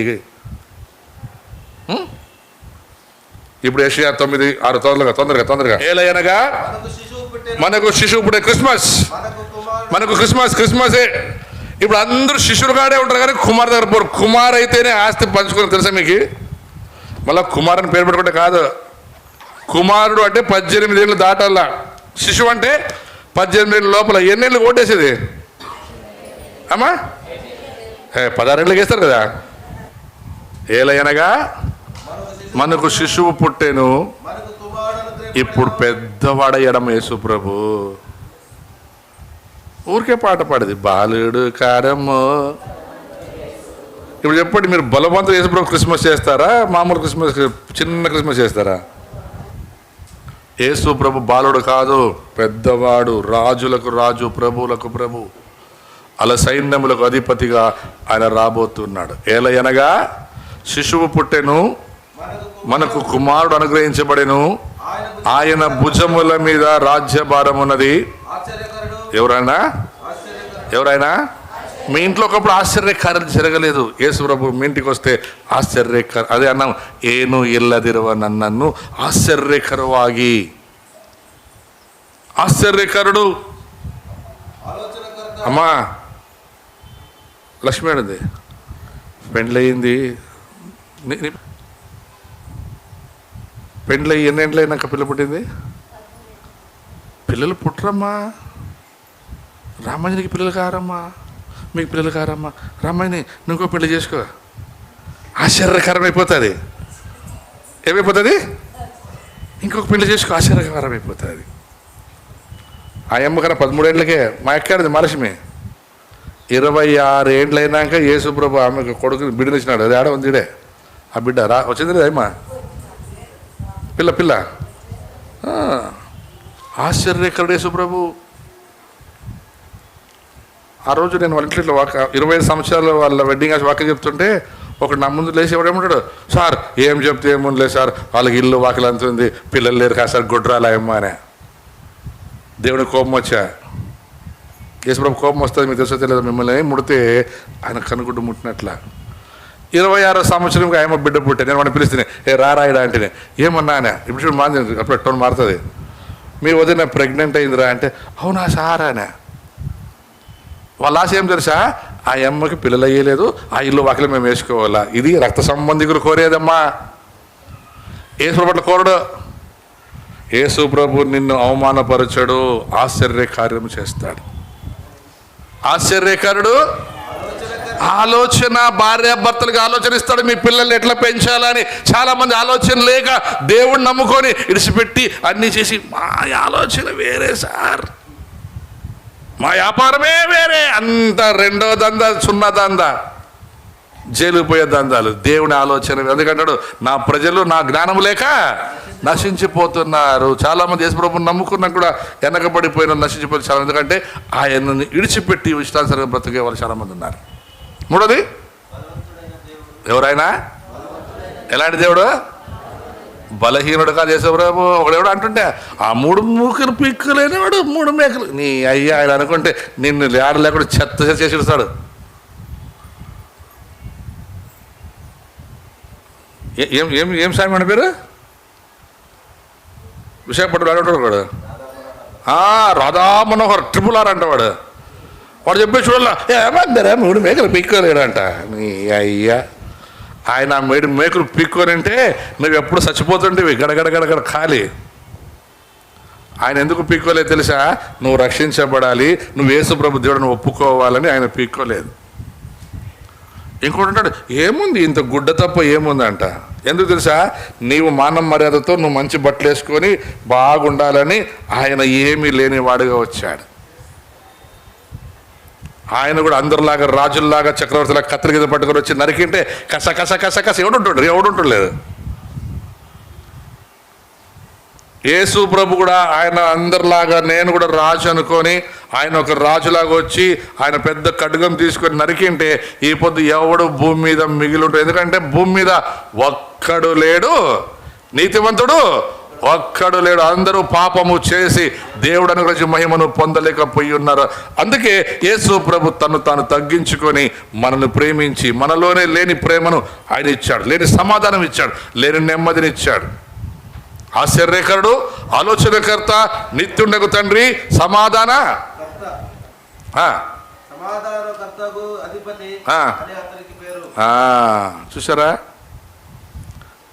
ఇప్పుడు ఏషియా 9:6 తొందరగా ఏలయనగా మనకు శిశువు పుట్టే క్రిస్మస్, మనకు క్రిస్మసే. ఇప్పుడు అందరూ శిశువుగానే ఉంటారు కానీ కుమార్ దగ్గర పోరు. కుమార్ అయితేనే ఆస్తి పంచుకొని తెలుసా మీకు? మళ్ళీ కుమార్ అని పేరు పెట్టుకుంటే కాదు. కుమారుడు అంటే 18 ఏళ్ళు దాటాలా, శిశువు అంటే 18 ఏళ్ళ లోపల. ఎన్నేళ్ళు ఓటేసేది అమ్మా? 16 ఏళ్ళకి వేస్తారు కదా. ఏలయనగా మనకు శిశువు పుట్టెను, ఇప్పుడు పెద్దవాడయ్యడం యేసు ప్రభు. ఊరికే పాట పాడేది బాలుడు కాడమ్మో. ఇప్పుడు చెప్పండి, మీరు బలవంతుడు యేసు ప్రభు క్రిస్మస్ చేస్తారా, మామూలు క్రిస్మస్ చిన్న క్రిస్మస్ చేస్తారా? యేసు ప్రభు బాలుడు కాదు, పెద్దవాడు, రాజులకు రాజు, ప్రభువులకు ప్రభు, అలా సైన్యములకు అధిపతిగా ఆయన రాబోతున్నాడు. ఏలయనగా శిశువు పుట్టెను, మనకు కుమారుడు అనుగ్రహించబడెను, ఆయన భుజముల మీద రాజ్యభారం ఉన్నది. ఎవరైనా మీ ఇంట్లో ఒకప్పుడు ఆశ్చర్యకార్యం జరగలేదు, యేసు ప్రభు మీ ఇంటికి వస్తే ఆశ్చర్యకర, అదే అన్నాం, ఏను ఇల్లదిరవ నన్ను ఆశ్చర్యకరವಾಗಿ, ఆశ్చర్యకరుడు. అమ్మా లక్ష్మి అడిగింది, పెండ్లయింది, పెండ్లయ్యి ఎన్నేళ్ళైనాక పిల్ల పుట్టింది? పిల్లలు పుట్టరమ్మా. రామాయణకి పిల్లలు కారమ్మా, మీకు పిల్లలు కారమ్మా. రామాయణి నువ్వు పెళ్లి చేసుకో, ఆశ్చర్యకరం అయిపోతుంది. ఏమైపోతుంది? ఇంకొక పెళ్లి చేసుకో, ఆశ్చర్యకరం అయిపోతుంది. ఆ అమ్మ కన్నా 13 ఏళ్ళకే మా ఎక్కడిది మహాలక్ష్మి 26 ఏళ్ళు అయినాక యేసుప్రభు ఆమెకు కొడుకు బిడ్డనిచ్చినాడు. అది ఆడ ఉంది, ఇడే ఆ బిడ్డ వచ్చింది అమ్మా, పిల్ల ఆశ్చర్యకరుడు యేసుప్రభు. ఆ రోజు నేను వాళ్ళ ఇంట్లో 25 సంవత్సరాలు వాళ్ళ వెడ్డింగ్ వాక్యం చెప్తుంటే ఒకడు నా ముందు లేచి ఎవడేమంటాడు, సార్ ఏం చెప్తే ఏముంది లేదు సార్, వాళ్ళకి ఇల్లు వాకిలు అంతుంది, పిల్లలు లేరు కదా సార్, గుడ్రాలయమ్మ అనే. దేవుడికి కోపం వచ్చా. యేసుప్రభు కోపం వస్తుంది, మీకు తెలుసో తెలియదు, మిమ్మల్ని ముడితే ఆయన కనుగుడ్డు ముట్టినట్ల. 26వ సంవత్సరంకి ఆయన బిడ్డ పుట్టే, నేను వాడిని పిలిస్తే రారాయడా అంటే ఏమన్నా ఆయన ఇప్పుడు మాది అప్పుడు టోన్ మారుతుంది. మీ వదిన ప్రెగ్నెంట్ అయిందిరా అంటే అవునా సార్ అనే. వాళ్ళ ఆశ ఏం తెలుసా, ఆ అమ్మకి పిల్లలు అయ్యలేదు, ఆ ఇల్లు వాకిలు మేము వేసుకోవాలా. ఇది రక్త సంబంధికులు కోరేదమ్మా, యేసు ప్రభు కోరడు. యేసు ప్రభు నిన్ను అవమానపరచడు, ఆశ్చర్య కార్యం చేస్తాడు. ఆశ్చర్యకరుడు, ఆలోచన, భార్యాభర్తలకు ఆలోచన ఇస్తాడు. మీ పిల్లల్ని ఎట్లా పెంచాలని చాలా మంది ఆలోచన లేక దేవుడిని నమ్ముకొని ఇడిచిపెట్టి అన్నీ చేసి, మా ఆలోచన వేరే సార్, మా వ్యాపారమే వేరే, అంత రెండో దందా, సున్నా దందా, జైలు పోయే దందాలు. దేవుని ఆలోచన ఎందుకంటాడు, నా ప్రజలు నా జ్ఞానం లేక నశించిపోతున్నారు. చాలామంది యేసుప్రభుని నమ్ముకున్నా కూడా వెనకబడిపోయిన నశించిపోయి చాలా, ఎందుకంటే ఆయనని ఇడిచిపెట్టి ఇష్టానుసారంగా బ్రతికే వాళ్ళు చాలామంది ఉన్నారు. మూడోది ఎవరైనా ఎలాంటి దేవుడు? బలహీనుడు కాదు యేసుప్రభు. ఒకడెవడు అంటుంటే ఆ 3 మూకలు పిక్కలేనివాడు 3 మేకలు. నీ అయ్యా ఆయన అనుకుంటే నిన్ను ఆడ లేకుండా చెత్త చేసి ఇస్తాడు. ఏం ఏం ఏం స్వామి అని పేరు? విశాఖపట్నం అడుగుతాడు వాడు. రాధా మనోహర్ RRR అంటవాడు. వాడు చెప్పే చూడాల ఏమందరా 3 మేకలు పిక్కోలేడంట. నీ అయ్యా ఆయన 3 మేకలు పిక్కోనంటే నువ్వు ఎప్పుడు చచ్చిపోతుంటేవి గడగడగడగడ ఖాళీ. ఆయన ఎందుకు పిక్కోలేదు తెలుసా? నువ్వు రక్షించబడాలి, నువ్వు యేసుప్రభు దేవుడిని ఒప్పుకోవాలని ఆయన పిక్కోలేదు. ఇంకోటి అంటాడు ఏముంది ఇంత గుడ్డ తప్ప ఏముందంట. ఎందుకు తెలుసా? నీవు మానవ మర్యాదతో నువ్వు మంచి బట్టలు వేసుకొని బాగుండాలని ఆయన ఏమీ లేని వాడుగా వచ్చాడు. ఆయన కూడా అందరిలాగా రాజుల్లాగా చక్రవర్తిలాగా కత్తిరి కింద పట్టుకొని వచ్చి నరికింటే కస కస కస కస ఎవడుంటుండలేదు. యేసు ప్రభు కూడా ఆయన అందరిలాగా నేను కూడా రాజు అనుకొని ఆయన ఒక రాజులాగా వచ్చి ఆయన పెద్ద ఖడ్గం తీసుకొని నరికింటే ఈ పొద్దు ఎవడు భూమి మీద మిగిలి ఉంటాడు. ఎందుకంటే భూమి మీద ఒక్కడు లేడు నీతివంతుడు, ఒక్కడు లేడు. అందరూ పాపము చేసి దేవుడు అనుగ్రహించి మహిమను పొందలేకపోయి ఉన్నారు. అందుకే యేసు ప్రభు తను తాను తగ్గించుకొని మనల్ని ప్రేమించి మనలోనే లేని ప్రేమను ఆయన ఇచ్చాడు, లేని సమాధానం ఇచ్చాడు, లేని నెమ్మదిని ఇచ్చాడు. ఆశ్చర్యకరుడు, ఆలోచనకర్త, నిత్యుండగు తండ్రి, సమాధాన చూసారా?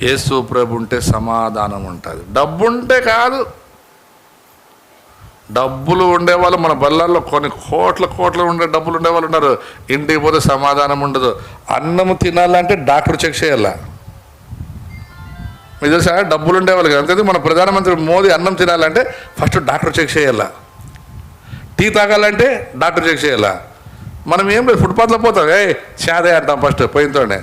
యేసు ప్రభు ఉంటే సమాధానం ఉంటుంది. డబ్బు ఉంటే కాదు. డబ్బులు ఉండేవాళ్ళు మన బళ్ళల్లో కొన్ని కోట్ల ఉండే డబ్బులు ఉండేవాళ్ళు ఉన్నారు. ఇంటికి పోతే సమాధానం ఉండదు. అన్నము తినాలంటే డాక్టర్ చెక్ చేయాల. మీకు తెలుసా? డబ్బులు ఉండేవాళ్ళు కదా. అంతే మన ప్రధానమంత్రి మోదీ అన్నం తినాలంటే ఫస్ట్ డాక్టర్ చెక్ చేయాల. టీ తాగాలంటే డాక్టర్ చెక్ చేయాల. మనం ఏం లేదు ఫుట్పాత్లో పోతాం, చాదే అంటాం ఫస్ట్ పోయినతోనే.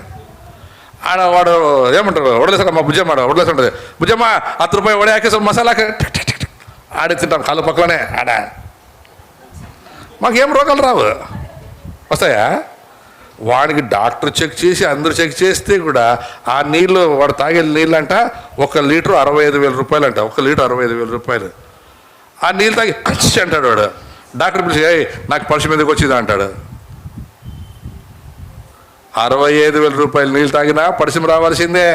ఆడ వాడు ఏమంటారు వడలేసాడు మా బుజ్జమ్మ, వడలేసి ఉంటుంది. బుజ్జమ్మ 10 రూపాయలు వడేకేసాం మసాలా ఆడే తింటాం కాళ్ళు పక్కలోనే. ఆడ మాకేం రోగాలు రావు, వస్తాయా? వాడికి డాక్టర్ చెక్ చేసి అందరూ చెక్ చేస్తే కూడా ఆ నీళ్ళు వాడు తాగే నీళ్ళంట 1 లీటర్ 65,000 రూపాయలు అంట. 1 లీటర్ 65,000 రూపాయలు. ఆ నీళ్ళు తాగి ఖర్చు అంటాడు వాడు. డాక్టర్ పిలిచి నాకు పరుషం మీదకి వచ్చిందా అంటాడు. 65,000 రూపాయలు నీళ్ళు తాగినా పరిశ్రమ రావాల్సిందే.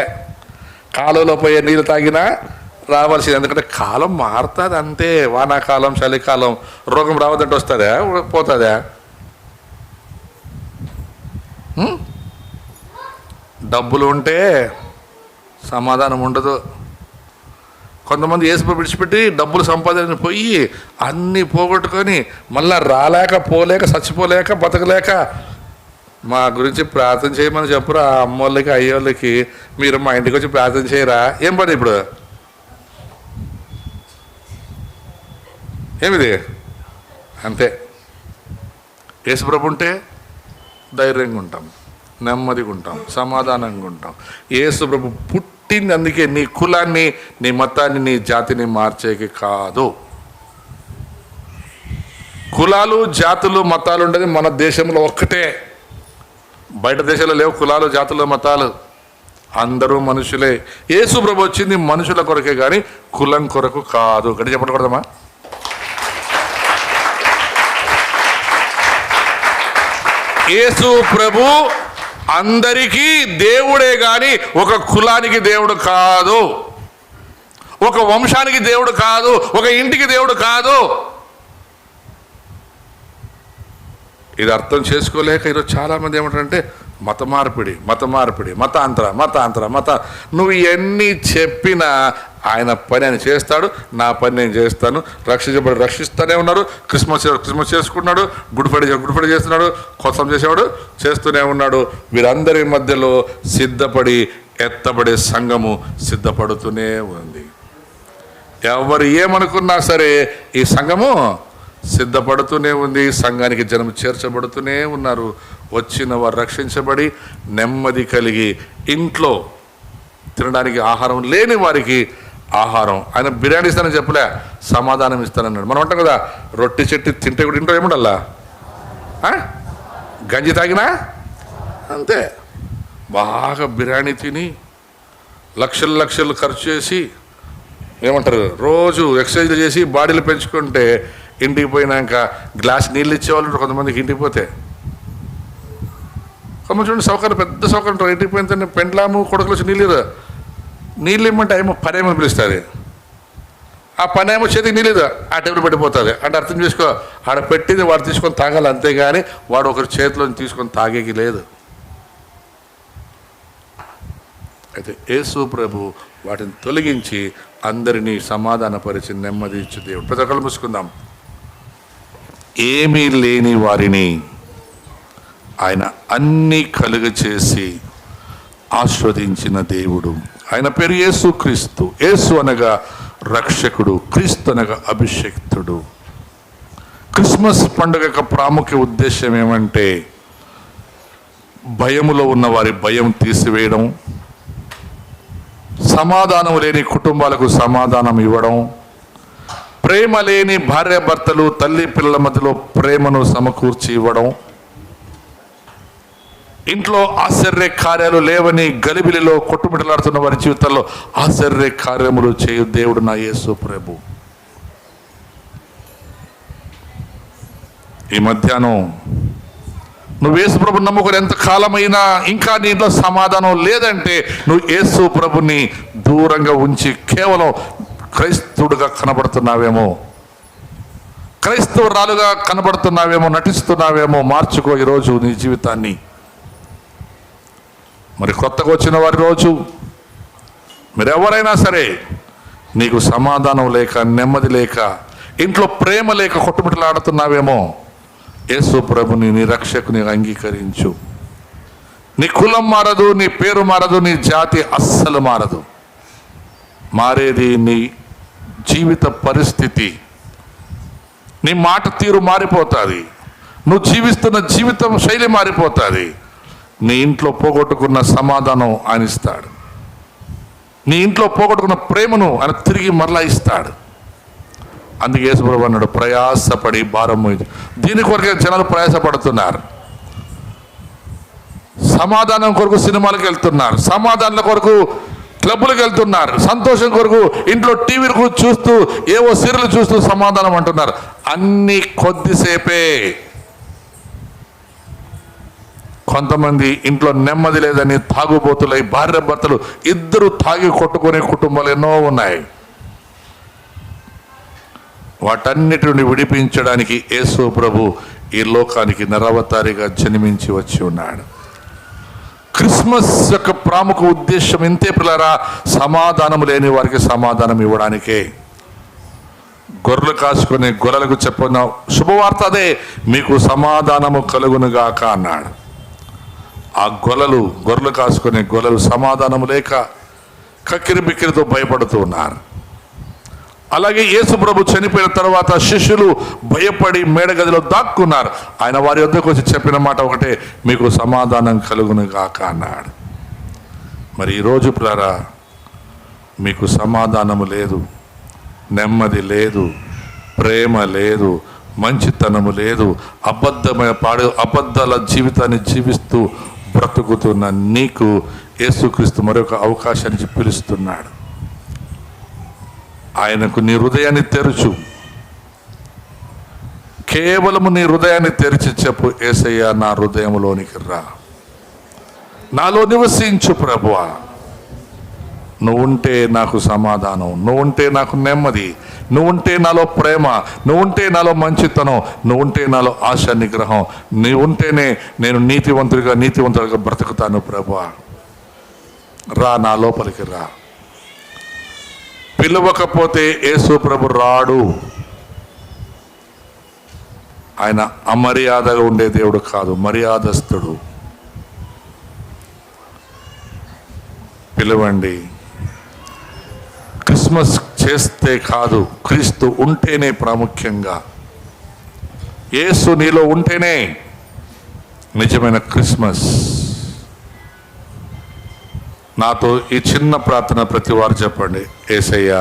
కాలువలో పోయే నీళ్ళు తాగినా రావాల్సిందే. ఎందుకంటే కాలం మారుతుంది అంతే. వానాకాలం, చలికాలం, రోగం రావద్దంటే వస్తుందా పోతుందా? డబ్బులు ఉంటే సమాధానం ఉండదు. కొంతమంది యేసుప్రభు విడిచిపెట్టి డబ్బులు సంపాదన పోయి అన్నీ పోగొట్టుకొని మళ్ళా రాలేక పోలేక చచ్చిపోలేక బతకలేక మా గురించి ప్రార్థన చేయమని చెప్పురా అమ్మోళ్ళకి అయ్యోళ్ళకి. మీరు మా ఇంటికి వచ్చి ప్రార్థన చేయరా? ఏం పని ఇప్పుడు? ఏమిది? అంతే. యేసుప్రభు ఉంటే ధైర్యంగా ఉంటాం, నెమ్మదిగా ఉంటాం, సమాధానంగా ఉంటాం. యేసుప్రభు పుట్టింది అందుకే నీ కులాన్ని, నీ మతాన్ని, నీ జాతిని మార్చేకి కాదు. కులాలు, జాతులు, మతాలు ఉండేది మన దేశంలో ఒక్కటే. బయట దేశాల్లో లేవు కులాలు, జాతులు, మతాలు. అందరూ మనుషులే. యేసుప్రభు వచ్చింది మనుషుల కొరకే కానీ కులం కొరకు కాదు. గట్టి చెప్పకూడదమ్మా. యేసు ప్రభు అందరికీ దేవుడే గాని ఒక కులానికి దేవుడు కాదు, ఒక వంశానికి దేవుడు కాదు, ఒక ఇంటికి దేవుడు కాదు. ఇది అర్థం చేసుకోలేక ఈరోజు చాలామంది ఏమంటారంటే మత మార్పిడి, మతాంతర. నువ్వు ఎన్ని చెప్పినా ఆయన పని ఆయన చేస్తాడు, నా పని నేను చేస్తాను. రక్షిస్తూనే ఉన్నారు. క్రిస్మస్ చేసుకున్నాడు, గుడ్ ఫ్రైడే చేస్తున్నాడు, కోసం చేసేవాడు చేస్తూనే ఉన్నాడు. వీరందరి మధ్యలో సిద్ధపడి ఎత్తబడే సంఘము సిద్ధపడుతూనే ఉంది. ఎవరు ఏమనుకున్నా సరే ఈ సంఘము సిద్ధపడుతూనే ఉంది. సంఘానికి జనం చేర్చబడుతూనే ఉన్నారు. వచ్చిన వారు రక్షించబడి నెమ్మది కలిగి ఇంట్లో తినడానికి ఆహారం లేని వారికి ఆహారం. ఆయన బిర్యానీ ఇస్తానని చెప్పలే, సమాధానం ఇస్తానన్నాడు. మనం అంటాం కదా రొట్టె చెట్టు తింటే కూడా ఇంట్లో ఏముండల్లా, గంజి తాగినా అంతే. బాగా బిర్యానీ తిని లక్షలు లక్షలు ఖర్చు చేసి ఏమంటారు రోజు ఎక్సర్సైజ్ చేసి బాడీలు పెంచుకుంటే ఇంటికి పోయినాక గ్లాస్ నీళ్ళు ఇచ్చేవాళ్ళు కొంతమందికి ఇంటికి పోతే. కొంచెం చూడండి సౌకర్యం, పెద్ద సౌకర్యం. ఇంటికి పోయిన పెండ్లాము కొడుకులు వచ్చి నీళ్ళు ఇమ్మంటే ఏమో పనేమో పిలుస్తుంది. ఆ పని ఏమో చేతికి నీళ్ళు ఆ టైంలో పడిపోతుంది. అంటే అర్థం చేసుకో, ఆడ పెట్టింది వాడు తీసుకొని తాగాలి, అంతేగాని వాడు ఒకరి చేతిలో తీసుకొని తాగేకి లేదు. అయితే యేసు ప్రభు వాటిని తొలగించి అందరినీ సమాధానపరిచి నెమ్మది ఇచ్చు దేవుడు. ప్రతి ఒక్కరు మూసుకుందాం. ఏమీ లేని వారిని ఆయన అన్నీ కలుగ చేసి ఆస్వాదించిన దేవుడు. ఆయన పేరు యేసు క్రీస్తు. యేసు అనగా రక్షకుడు, క్రీస్తు అనగా అభిషేక్తుడు. క్రిస్మస్ పండుగ యొక్క ప్రాముఖ్య ఉద్దేశం ఏమంటే భయములో ఉన్న వారి భయం తీసివేయడం, సమాధానం లేని కుటుంబాలకు సమాధానం ఇవ్వడం, ప్రేమ లేని భార్యాభర్తలు తల్లి పిల్లల మధ్యలో ప్రేమను సమకూర్చి ఇవ్వడం, ఇంట్లో ఆశ్చర్య కార్యాలు లేవని గలిబిలిలో కొట్టుమిటలాడుతున్న వారి జీవితాల్లో ఆశ్చర్య కార్యములు చేయు దేవుడు నా యేసు ప్రభు. ఈ మధ్యాహ్నం నువ్వు యేసు ప్రభుని నమ్ముకొని ఎంత కాలమైనా ఇంకా నీ ఇంట్లో సమాధానం లేదంటే నువ్వు యేసు ప్రభుని దూరంగా ఉంచి కేవలం క్రైస్తవుడుగా కనబడుతున్నావేమో, క్రైస్తవురాలుగా కనబడుతున్నావేమో, నటిస్తున్నావేమో. మార్చుకో ఈరోజు నీ జీవితాన్ని. మరి కొత్తగా వచ్చిన వారి రోజు మీరెవరైనా సరే నీకు సమాధానం లేక, నెమ్మది లేక, ఇంట్లో ప్రేమ లేక కొట్టుమిటలాడుతున్నావేమో, యేసు ప్రభుని నీ రక్షకుని అంగీకరించు. నీ కులం మారదు, నీ పేరు మారదు, నీ జాతి అస్సలు మారదు. మారేది నీ జీవిత పరిస్థితి, నీ మాట తీరు మారిపోతుంది, నువ్వు జీవిస్తున్న జీవితం శైలి మారిపోతుంది. నీ ఇంట్లో పోగొట్టుకున్న సమాధానం ఆయన ఇస్తాడు. నీ ఇంట్లో పోగొట్టుకున్న ప్రేమను ఆయన తిరిగి మరలా ఇస్తాడు. అందుకే యేసు ప్రభువు అన్నాడు, ప్రయాసపడి భారం మోయు. దీని కొరకే జనాలు ప్రయాసపడుతున్నారు. సమాధానం కొరకు సినిమాలకు వెళ్తున్నారు, సమాధానం కొరకు క్లబ్బులకు వెళ్తున్నారు, సంతోషం కొరకు ఇంట్లో టీవీలు చూస్తూ ఏవో సీరియల్ చూస్తూ సమాధానం అంటున్నారు. అన్ని కొద్దిసేపే. కొంతమంది ఇంట్లో నెమ్మది లేదని తాగుబోతులై భార్య భర్తలు ఇద్దరు తాగి కొట్టుకునే కుటుంబాలు ఎన్నో ఉన్నాయి. వాటన్నిటి నుండి విడిపించడానికి యేసు ప్రభు ఈ లోకానికి నరవతారిగా జన్మించి వచ్చి ఉన్నాడు. క్రిస్మస్ యొక్క ప్రాముఖ్య ఉద్దేశం ఇంతే పిల్లరా, సమాధానం లేని వారికి సమాధానం ఇవ్వడానికే. గొర్రెలు కాసుకునే గొర్రెలకు చెప్పిన శుభవార్త అదే, మీకు సమాధానము కలుగునుగాక అన్నాడు. ఆ గొర్రెలు కాసుకునే గొర్రెలు సమాధానము లేక కక్కిరి బిక్కిరితో భయపడుతూ ఉన్నారు. అలాగే యేసు ప్రభు చనిపోయిన తర్వాత శిష్యులు భయపడి మేడగదిలో దాక్కున్నారు. ఆయన వారి వద్దకు వచ్చి చెప్పిన మాట ఒకటే, మీకు సమాధానం కలుగును గాక అన్నాడు. మరి ఈరోజు పిల్లరా, మీకు సమాధానము లేదు, నెమ్మది లేదు, ప్రేమ లేదు, మంచితనము లేదు, అబద్ధాల జీవితాన్ని జీవిస్తూ బ్రతుకుతున్న నీకు యేసుక్రీస్తు మరొక అవకాశాన్ని పిలుస్తున్నాడు. ఆయనకు నీ హృదయాన్ని తెరచు. కేవలము నీ హృదయాన్ని తెరిచి చెప్పు, యేసయ్యా నా హృదయంలోనికి రా, నాలో నివసించు ప్రభువా. నువ్వుంటే నాకు సమాధానం, నువ్వుంటే నాకు నెమ్మది, నువ్వుంటే నాలో ప్రేమ, నువ్వుంటే నాలో మంచితనం, నువ్వుంటే నాలో ఆశ నిగ్రహం, నువ్వుంటేనే నేను నీతివంతుడిగా బ్రతుకుతాను ప్రభువా. రా, నా లోపలికి రా. పిలవకపోతే యేసు ప్రభు రాడు. ఆయన అమర్యాదగా ఉండే దేవుడు కాదు, మర్యాదస్తుడు. పిలవండి. క్రిస్మస్ చేస్తే కాదు, క్రీస్తు ఉంటేనే ప్రాముఖ్యంగా, యేసు నీలో ఉంటేనే నిజమైన క్రిస్మస్. నాతో ఈ చిన్న ప్రార్థన ప్రతి వారు చెప్పండి. యేసయ్యా,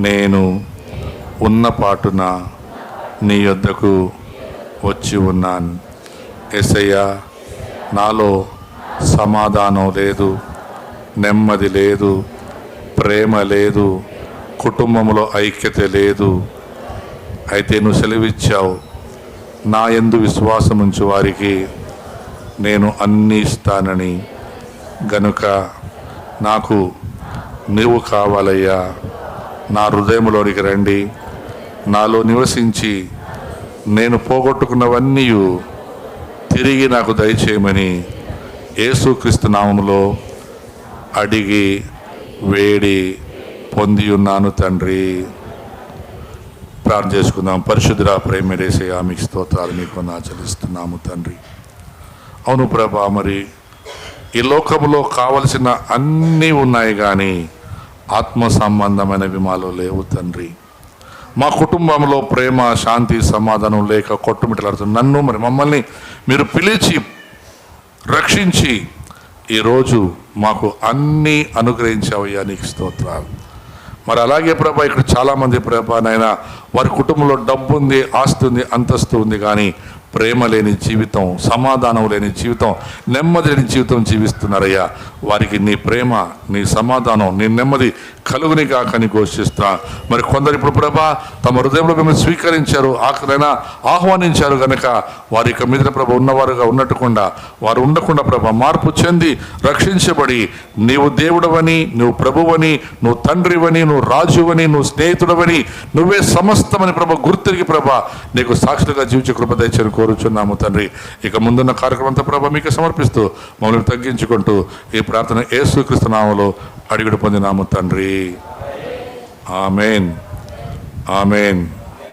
నేను ఉన్న పాటున నీ యొద్దకు వచ్చి ఉన్నాను. యేసయ్యా, నాలో సమాధానం లేదు, నెమ్మది లేదు, ప్రేమ లేదు, కుటుంబంలో ఐక్యత లేదు. అయితే నువ్వు సెలవిచ్చావు, నా యందు విశ్వాసం ఉంచు వారికి నేను అన్నీ ఇస్తానని. గనుక నాకు నీవు కావాలయ్యా. నా హృదయంలోనికి రండి, నాలో నివసించి నేను పోగొట్టుకున్నవన్నీ తిరిగి నాకు దయచేయమని యేసుక్రీస్తు నామములో అడిగి వేడి పొంది ఉన్నాను తండ్రి. ప్రార్థన చేసుకుందాం. పరిశుద్ధుడా, ప్రేమేసేయా, మీకు స్తోత్రాలు మీకు చెల్లిస్తున్నాము తండ్రి. అవును ప్రభా, మరి ఈ లోకంలో కావలసిన అన్నీ ఉన్నాయి కానీ ఆత్మ సంబంధమైనవి మాలో లేవు తండ్రి. మా కుటుంబంలో ప్రేమ, శాంతి, సమాధానం లేక కొట్టుమిట్టలాడుతున్న నన్ను, మరి మమ్మల్ని మీరు పిలిచి రక్షించి ఈరోజు మాకు అన్నీ అనుగ్రహించావయ్యా, నీకు స్తోత్రాలు. మరి అలాగే ప్రభా, ఇక్కడ చాలామంది ప్రభా నాయన, వారి కుటుంబంలో డబ్బు ఉంది, ఆస్తి ఉంది, అంతస్తు ఉంది, కానీ ప్రేమ లేని జీవితం, సమాధానం లేని జీవితం, నెమ్మది లేని జీవితం జీవిస్తున్నారయ్యా. వారికి నీ ప్రేమ, నీ సమాధానం, నీ నెమ్మది కలుగుని కాకని ఘోషిస్తున్నా. మరి కొందరు ఇప్పుడు ప్రభా తమ హృదయంలో మిమ్మల్ని స్వీకరించారు, ఆఖరైనా ఆహ్వానించారు కనుక వారి యొక్క మీద ప్రభ ఉన్నవారుగా ఉన్నట్టుకుండా, వారు ఉండకుండా ప్రభ మార్పు చెంది రక్షించబడి నీవు దేవుడవని, నువ్వు ప్రభువని, నువ్వు తండ్రివని, నువ్వు రాజువని, నువ్వు స్నేహితుడవని, నువ్వే సమస్తమని ప్రభ గుర్తిరిగి ప్రభ నీకు సాక్షులుగా జీవించే కృప దయచేయని కోరుచున్నాము తండ్రి. ఇక ముందున్న కార్యక్రమం అంతా ప్రభ మీకు సమర్పిస్తూ మమ్మల్ని తగ్గించుకుంటూ ఈ ప్రార్థన యేసుక్రీస్తు నామములో అడిగిడి పొందినాము తండ్రి. ఆమేన్, ఆమేన్.